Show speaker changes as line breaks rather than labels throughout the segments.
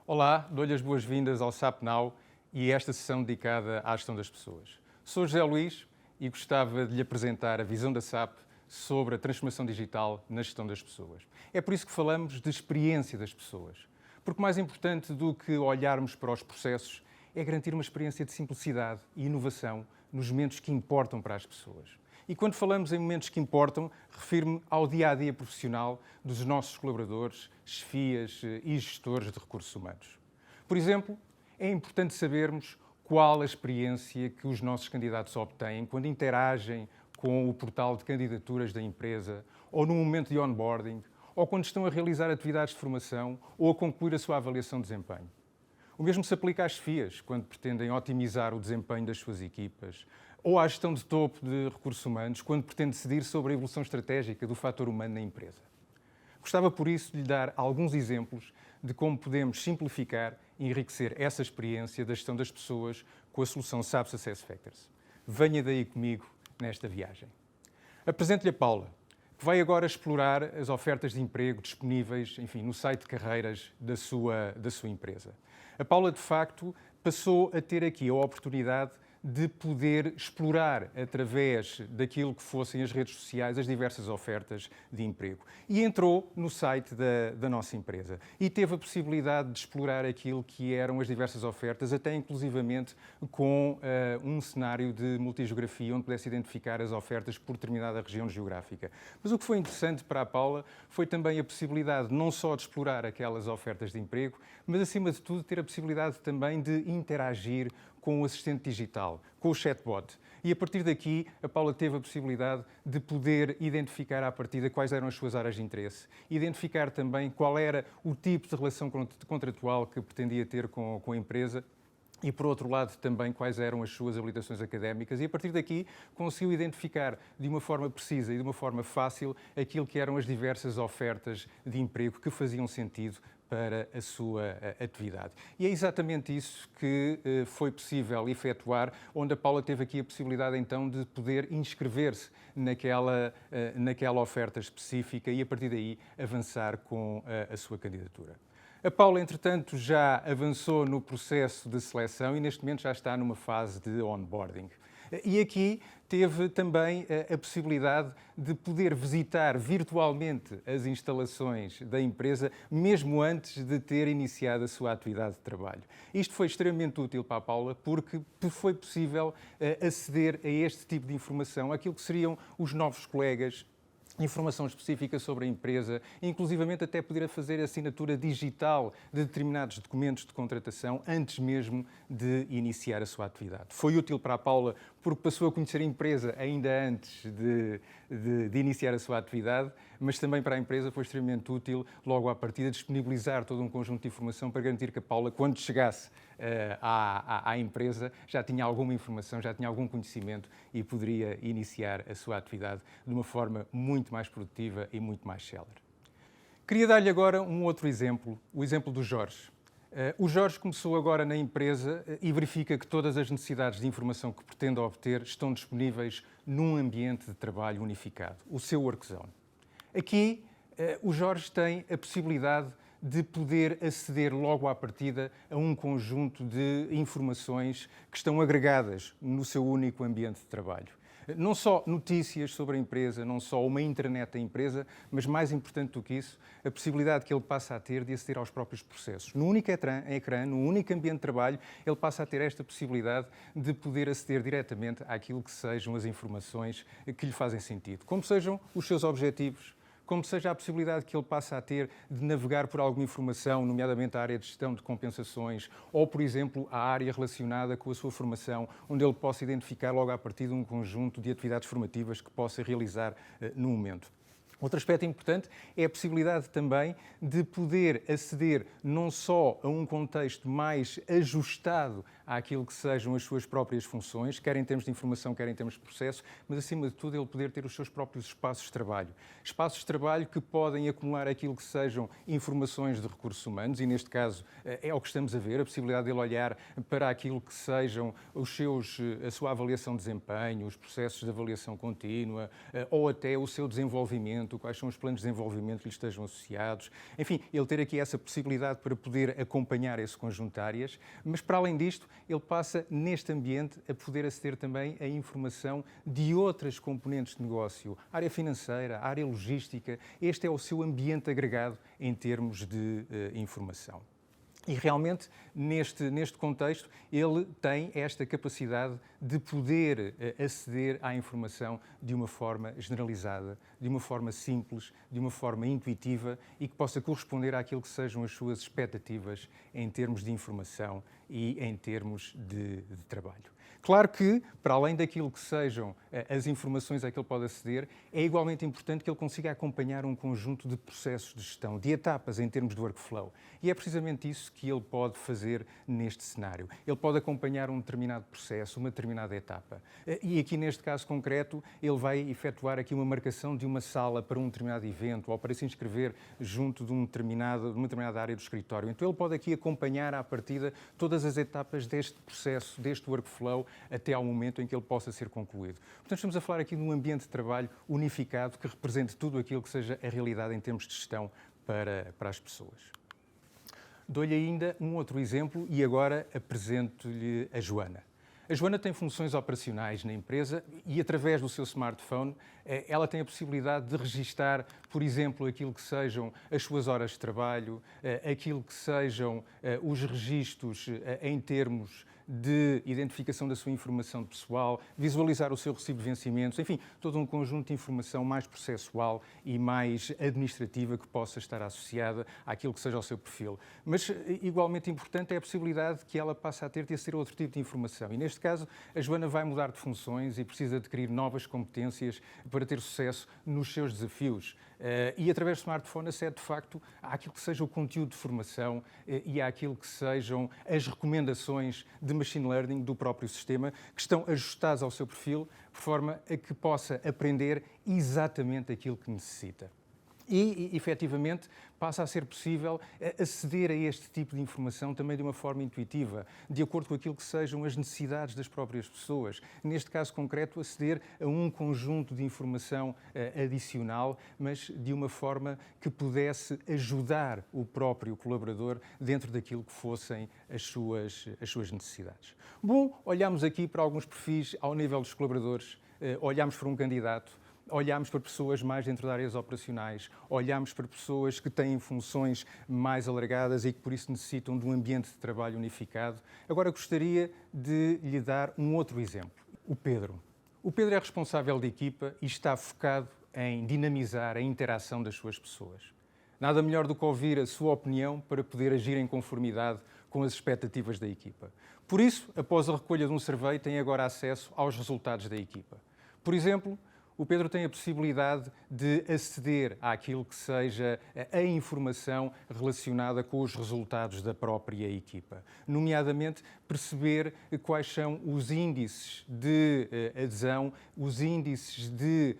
Olá, dou-lhe as boas-vindas ao SAP Now e a esta sessão dedicada à gestão das pessoas. Sou José Luís e gostava de lhe apresentar a visão da SAP sobre a transformação digital na gestão das pessoas. É por isso que falamos de experiência das pessoas, porque mais importante do que olharmos para os processos é garantir uma experiência de simplicidade e inovação nos momentos que importam para as pessoas. E quando falamos em momentos que importam, refiro-me ao dia-a-dia profissional dos nossos colaboradores, chefias e gestores de recursos humanos. Por exemplo, é importante sabermos qual a experiência que os nossos candidatos obtêm quando interagem com o portal de candidaturas da empresa, ou no momento de onboarding, ou quando estão a realizar atividades de formação ou a concluir a sua avaliação de desempenho. O mesmo se aplica às chefias, quando pretendem otimizar o desempenho das suas equipas, ou à gestão de topo de recursos humanos, quando pretende decidir sobre a evolução estratégica do fator humano na empresa. Gostava, por isso, de lhe dar alguns exemplos de como podemos simplificar e enriquecer essa experiência da gestão das pessoas com a solução SAP SuccessFactors. Venha daí comigo nesta viagem. Apresento-lhe a Paula, que vai agora explorar as ofertas de emprego disponíveis, no site de carreiras da sua empresa. A Paula, de facto, passou a ter aqui a oportunidade de poder explorar, através daquilo que fossem as redes sociais, as diversas ofertas de emprego. E entrou no site da nossa empresa e teve a possibilidade de explorar aquilo que eram as diversas ofertas, até inclusivamente com um cenário de multigeografia, onde pudesse identificar as ofertas por determinada região geográfica. Mas o que foi interessante para a Paula foi também a possibilidade não só de explorar aquelas ofertas de emprego, mas acima de tudo ter a possibilidade também de interagir com o assistente digital, com o chatbot. E a partir daqui, a Paula teve a possibilidade de poder identificar à partida quais eram as suas áreas de interesse, identificar também qual era o tipo de relação contratual que pretendia ter com a empresa e, por outro lado, também quais eram as suas habilitações académicas. E a partir daqui, conseguiu identificar de uma forma precisa e de uma forma fácil aquilo que eram as diversas ofertas de emprego que faziam sentido para a sua atividade. E é exatamente isso que foi possível efetuar, onde a Paula teve aqui a possibilidade então de poder inscrever-se naquela oferta específica e a partir daí avançar com a sua candidatura. A Paula, entretanto, já avançou no processo de seleção e neste momento já está numa fase de onboarding. E aqui teve também a possibilidade de poder visitar virtualmente as instalações da empresa, mesmo antes de ter iniciado a sua atividade de trabalho. Isto foi extremamente útil para a Paula porque foi possível aceder a este tipo de informação, aquilo que seriam os novos colegas, informação específica sobre a empresa, inclusivamente até poder fazer assinatura digital de determinados documentos de contratação antes mesmo de iniciar a sua atividade. Foi útil para a Paula porque passou a conhecer a empresa ainda antes de iniciar a sua atividade, mas também para a empresa foi extremamente útil, logo à partida, disponibilizar todo um conjunto de informação para garantir que a Paula, quando chegasse à empresa, já tinha alguma informação, já tinha algum conhecimento e poderia iniciar a sua atividade de uma forma muito mais produtiva e muito mais célere. Queria dar-lhe agora um outro exemplo, o exemplo do Jorge. O Jorge começou agora na empresa e verifica que todas as necessidades de informação que pretende obter estão disponíveis num ambiente de trabalho unificado, o seu Workzone. Aqui, o Jorge tem a possibilidade de poder aceder logo à partida a um conjunto de informações que estão agregadas no seu único ambiente de trabalho. Não só notícias sobre a empresa, não só uma intranet da empresa, mas mais importante do que isso, a possibilidade que ele passa a ter de aceder aos próprios processos. No único ecrã, no único ambiente de trabalho, ele passa a ter esta possibilidade de poder aceder diretamente àquilo que sejam as informações que lhe fazem sentido, como sejam os seus objetivos, como seja a possibilidade que ele passa a ter de navegar por alguma informação, nomeadamente a área de gestão de compensações, ou, por exemplo, a área relacionada com a sua formação, onde ele possa identificar logo à partida um conjunto de atividades formativas que possa realizar no momento. Outro aspecto importante é a possibilidade também de poder aceder não só a um contexto mais ajustado àquilo que sejam as suas próprias funções, quer em termos de informação, quer em termos de processo, mas acima de tudo ele poder ter os seus próprios espaços de trabalho. Espaços de trabalho que podem acumular aquilo que sejam informações de recursos humanos, e neste caso é o que estamos a ver, a possibilidade de ele olhar para aquilo que sejam a sua avaliação de desempenho, os processos de avaliação contínua, ou até o seu desenvolvimento, quais são os planos de desenvolvimento que lhe estejam associados. Enfim, ele ter aqui essa possibilidade para poder acompanhar esse conjunto de áreas, mas para além disto, ele passa neste ambiente a poder aceder também a informação de outras componentes de negócio, área financeira, área logística. Este é o seu ambiente agregado em termos de informação. E realmente, neste contexto, ele tem esta capacidade de poder aceder à informação de uma forma generalizada, de uma forma simples, de uma forma intuitiva e que possa corresponder àquilo que sejam as suas expectativas em termos de informação e em termos de trabalho. Claro que, para além daquilo que sejam as informações a que ele pode aceder, é igualmente importante que ele consiga acompanhar um conjunto de processos de gestão, de etapas em termos de workflow. E é precisamente isso que ele pode fazer neste cenário. Ele pode acompanhar um determinado processo, uma determinada etapa. E aqui, neste caso concreto, ele vai efetuar aqui uma marcação de uma sala para um determinado evento ou para se inscrever junto de uma determinada área do escritório. Então, ele pode aqui acompanhar à partida todas as etapas deste processo, deste workflow, até ao momento em que ele possa ser concluído. Portanto, estamos a falar aqui de um ambiente de trabalho unificado que represente tudo aquilo que seja a realidade em termos de gestão para as pessoas. Dou-lhe ainda um outro exemplo e agora apresento-lhe a Joana. A Joana tem funções operacionais na empresa e, através do seu smartphone, ela tem a possibilidade de registar, por exemplo, aquilo que sejam as suas horas de trabalho, aquilo que sejam os registros em termos de identificação da sua informação pessoal, visualizar o seu recibo de vencimentos, enfim, todo um conjunto de informação mais processual e mais administrativa que possa estar associada àquilo que seja o seu perfil. Mas, igualmente importante, é a possibilidade que ela passe a ter de aceder a outro tipo de informação. E, neste caso, a Joana vai mudar de funções e precisa adquirir novas competências para ter sucesso nos seus desafios. E, através do smartphone, acede, de facto, àquilo que seja o conteúdo de formação e àquilo que sejam as recomendações de machine learning do próprio sistema, que estão ajustados ao seu perfil, de forma a que possa aprender exatamente aquilo que necessita. E, efetivamente, passa a ser possível aceder a este tipo de informação também de uma forma intuitiva, de acordo com aquilo que sejam as necessidades das próprias pessoas. Neste caso concreto, aceder a um conjunto de informação adicional, mas de uma forma que pudesse ajudar o próprio colaborador dentro daquilo que fossem as suas necessidades. Bom, olhamos aqui para alguns perfis ao nível dos colaboradores, olhamos para um candidato, olhamos para pessoas mais dentro de áreas operacionais, olhamos para pessoas que têm funções mais alargadas e que por isso necessitam de um ambiente de trabalho unificado. Agora gostaria de lhe dar um outro exemplo. O Pedro. O Pedro é responsável de equipa e está focado em dinamizar a interação das suas pessoas. Nada melhor do que ouvir a sua opinião para poder agir em conformidade com as expectativas da equipa. Por isso, após a recolha de um survey, tem agora acesso aos resultados da equipa. Por exemplo, o Pedro tem a possibilidade de aceder àquilo que seja a informação relacionada com os resultados da própria equipa, nomeadamente perceber quais são os índices de adesão, os índices de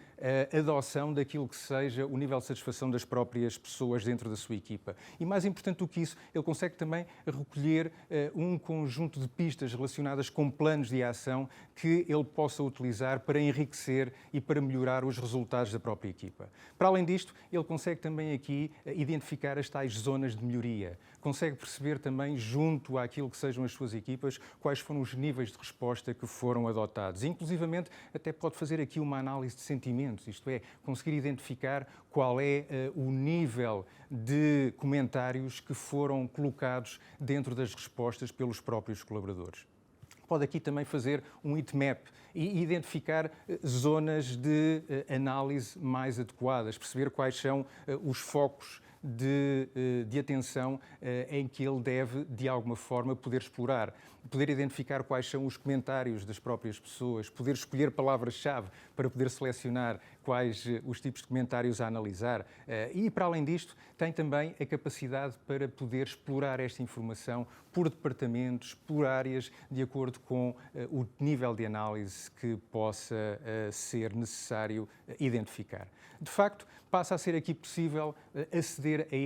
adoção daquilo que seja o nível de satisfação das próprias pessoas dentro da sua equipa. E mais importante do que isso, ele consegue também recolher um conjunto de pistas relacionadas com planos de ação que ele possa utilizar para enriquecer e para melhorar os resultados da própria equipa. Para além disto, ele consegue também aqui identificar as tais zonas de melhoria. Consegue perceber também, junto àquilo que sejam as suas equipas, quais foram os níveis de resposta que foram adotados. Inclusivamente, até pode fazer aqui uma análise de sentimentos, isto é, conseguir identificar qual é o nível de comentários que foram colocados dentro das respostas pelos próprios colaboradores. Pode aqui também fazer um heatmap e identificar zonas de análise mais adequadas, perceber quais são os focos de atenção em que ele deve, de alguma forma, poder explorar. poder identificar quais são os comentários das próprias pessoas, poder escolher palavras-chave para poder selecionar quais os tipos de comentários a analisar. E, para além disto, tem também a capacidade para poder explorar esta informação por departamentos, por áreas, de acordo com o nível de análise que possa ser necessário identificar. De facto, passa a ser aqui possível aceder a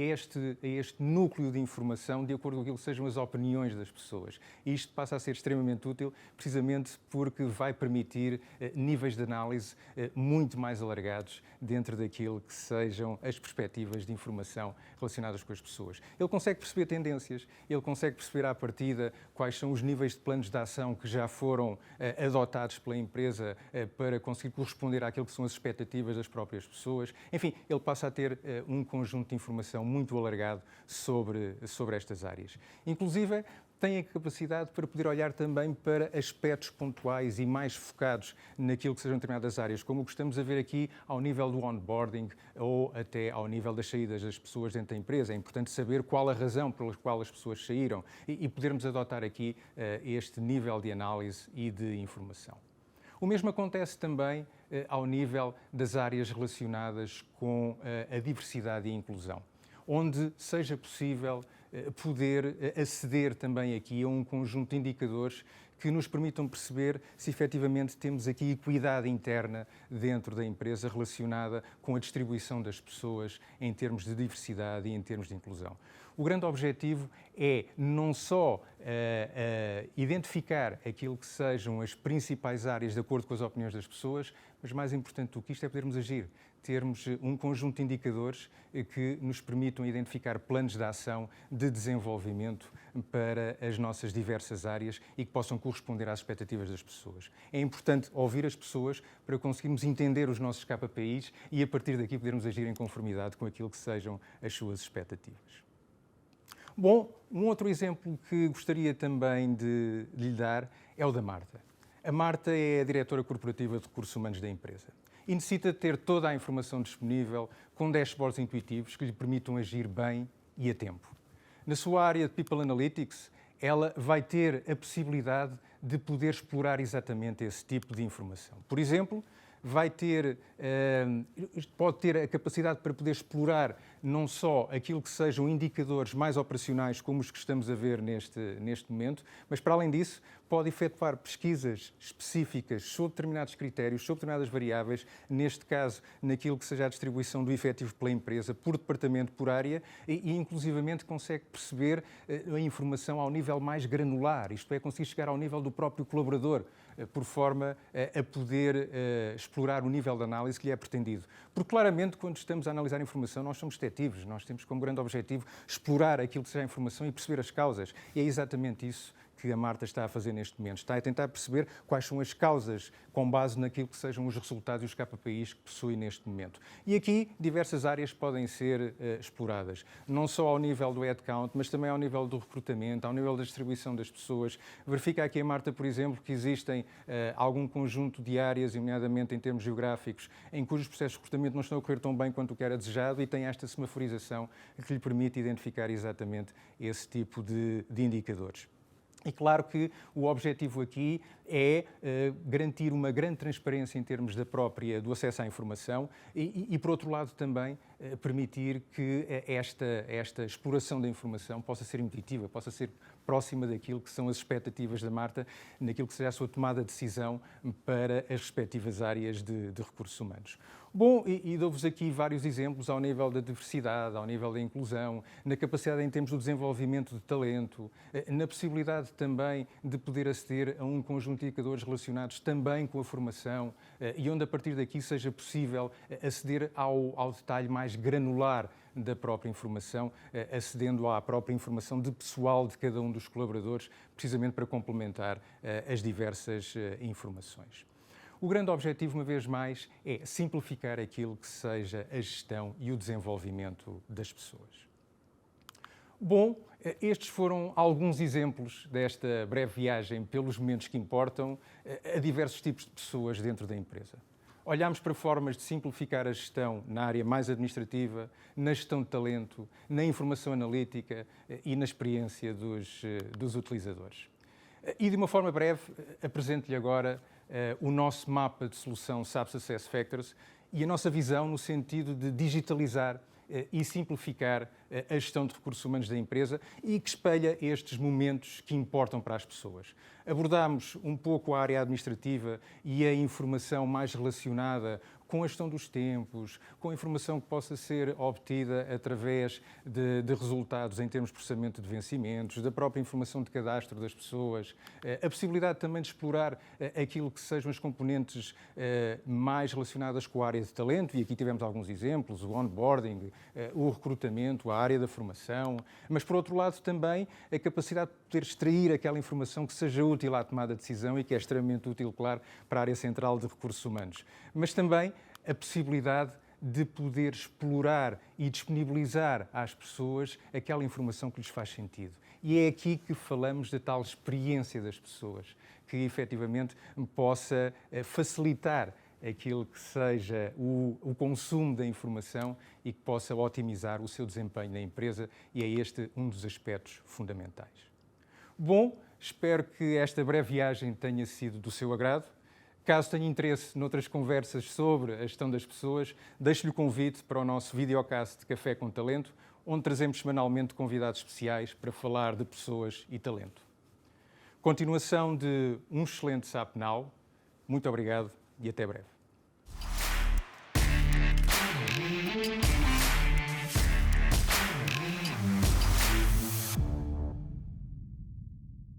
este núcleo de informação de acordo com aquilo que sejam as opiniões das pessoas. E isto passa a ser extremamente útil, precisamente porque vai permitir níveis de análise muito mais alargados dentro daquilo que sejam as perspectivas de informação relacionadas com as pessoas. Ele consegue perceber tendências, ele consegue perceber à partida quais são os níveis de planos de ação que já foram adotados pela empresa para conseguir corresponder àquilo que são as expectativas das próprias pessoas. Enfim, ele passa a ter um conjunto de informação muito alargado sobre estas áreas. Inclusive, tem a capacidade para poder olhar também para aspectos pontuais e mais focados naquilo que sejam determinadas áreas, como o que estamos a ver aqui ao nível do onboarding ou até ao nível das saídas das pessoas dentro da empresa. É importante saber qual a razão pela qual as pessoas saíram e podermos adotar aqui este nível de análise e de informação. O mesmo acontece também ao nível das áreas relacionadas com a diversidade e a inclusão, onde seja possível poder aceder também aqui a um conjunto de indicadores que nos permitam perceber se efetivamente temos aqui equidade interna dentro da empresa relacionada com a distribuição das pessoas em termos de diversidade e em termos de inclusão. O grande objetivo é não só identificar aquilo que sejam as principais áreas de acordo com as opiniões das pessoas, mas mais importante do que isto é podermos agir, termos um conjunto de indicadores que nos permitam identificar planos de ação de desenvolvimento para as nossas diversas áreas e que possam corresponder às expectativas das pessoas. É importante ouvir as pessoas para conseguirmos entender os nossos KPIs e a partir daqui podermos agir em conformidade com aquilo que sejam as suas expectativas. Bom, um outro exemplo que gostaria também de lhe dar é o da Marta. A Marta é a diretora corporativa de recursos humanos da empresa e necessita ter toda a informação disponível com dashboards intuitivos que lhe permitam agir bem e a tempo. Na sua área de People Analytics, ela vai ter a possibilidade de poder explorar exatamente esse tipo de informação. Por exemplo, pode ter a capacidade para poder explorar não só aquilo que sejam indicadores mais operacionais, como os que estamos a ver neste momento, mas, para além disso, pode efetuar pesquisas específicas sobre determinados critérios, sobre determinadas variáveis, neste caso, naquilo que seja a distribuição do efetivo pela empresa, por departamento, por área, e inclusivamente consegue perceber a informação ao nível mais granular, isto é, conseguir chegar ao nível do próprio colaborador, por forma a poder explorar o nível de análise que lhe é pretendido. Porque, claramente, quando estamos a analisar a informação, nós somos detetives, nós temos como grande objetivo explorar aquilo que seja a informação e perceber as causas. E é exatamente isso que a Marta está a fazer neste momento. Está a tentar perceber quais são as causas com base naquilo que sejam os resultados e os KPIs que possui neste momento. E aqui diversas áreas podem ser exploradas, não só ao nível do headcount, mas também ao nível do recrutamento, ao nível da distribuição das pessoas. Verifica aqui a Marta, por exemplo, que existem algum conjunto de áreas, nomeadamente em termos geográficos, em cujos processos de recrutamento não estão a correr tão bem quanto o que era desejado e tem esta semaforização que lhe permite identificar exatamente esse tipo de indicadores. E claro que o objetivo aqui é garantir uma grande transparência em termos do acesso à informação e por outro lado, também permitir que esta exploração da informação possa ser intuitiva, possa ser próxima daquilo que são as expectativas da Marta, naquilo que seja a sua tomada de decisão para as respectivas áreas de recursos humanos. Bom, e dou-vos aqui vários exemplos ao nível da diversidade, ao nível da inclusão, na capacidade em termos do desenvolvimento de talento, na possibilidade também de poder aceder a um conjunto de indicadores relacionados também com a formação e onde a partir daqui seja possível aceder ao detalhe mais granular da própria informação, acedendo à própria informação de pessoal de cada um dos colaboradores, precisamente para complementar as diversas informações. O grande objetivo, uma vez mais, é simplificar aquilo que seja a gestão e o desenvolvimento das pessoas. Bom, estes foram alguns exemplos desta breve viagem pelos momentos que importam a diversos tipos de pessoas dentro da empresa. Olhámos para formas de simplificar a gestão na área mais administrativa, na gestão de talento, na informação analítica e na experiência dos utilizadores. E de uma forma breve, apresento-lhe agora o nosso mapa de solução SAP SuccessFactors e a nossa visão no sentido de digitalizar e simplificar a gestão de recursos humanos da empresa e que espelha estes momentos que importam para as pessoas. Abordámos um pouco a área administrativa e a informação mais relacionada com a gestão dos tempos, com a informação que possa ser obtida através de resultados em termos de processamento de vencimentos, da própria informação de cadastro das pessoas, a possibilidade também de explorar aquilo que sejam as componentes mais relacionadas com a área de talento, e aqui tivemos alguns exemplos, o onboarding, o recrutamento, a área da formação, mas por outro lado também a capacidade de poder extrair aquela informação que seja útil à tomada de decisão e que é extremamente útil, claro, para a área central de recursos humanos. Mas também a possibilidade de poder explorar e disponibilizar às pessoas aquela informação que lhes faz sentido. E é aqui que falamos da tal experiência das pessoas, que efetivamente possa facilitar aquilo que seja o consumo da informação e que possa otimizar o seu desempenho na empresa, e é este um dos aspectos fundamentais. Bom, espero que esta breve viagem tenha sido do seu agrado. Caso tenha interesse noutras conversas sobre a gestão das pessoas, deixo-lhe o convite para o nosso videocast de Café com Talento, onde trazemos semanalmente convidados especiais para falar de pessoas e talento. Continuação de um excelente SAP Now. Muito obrigado e até breve.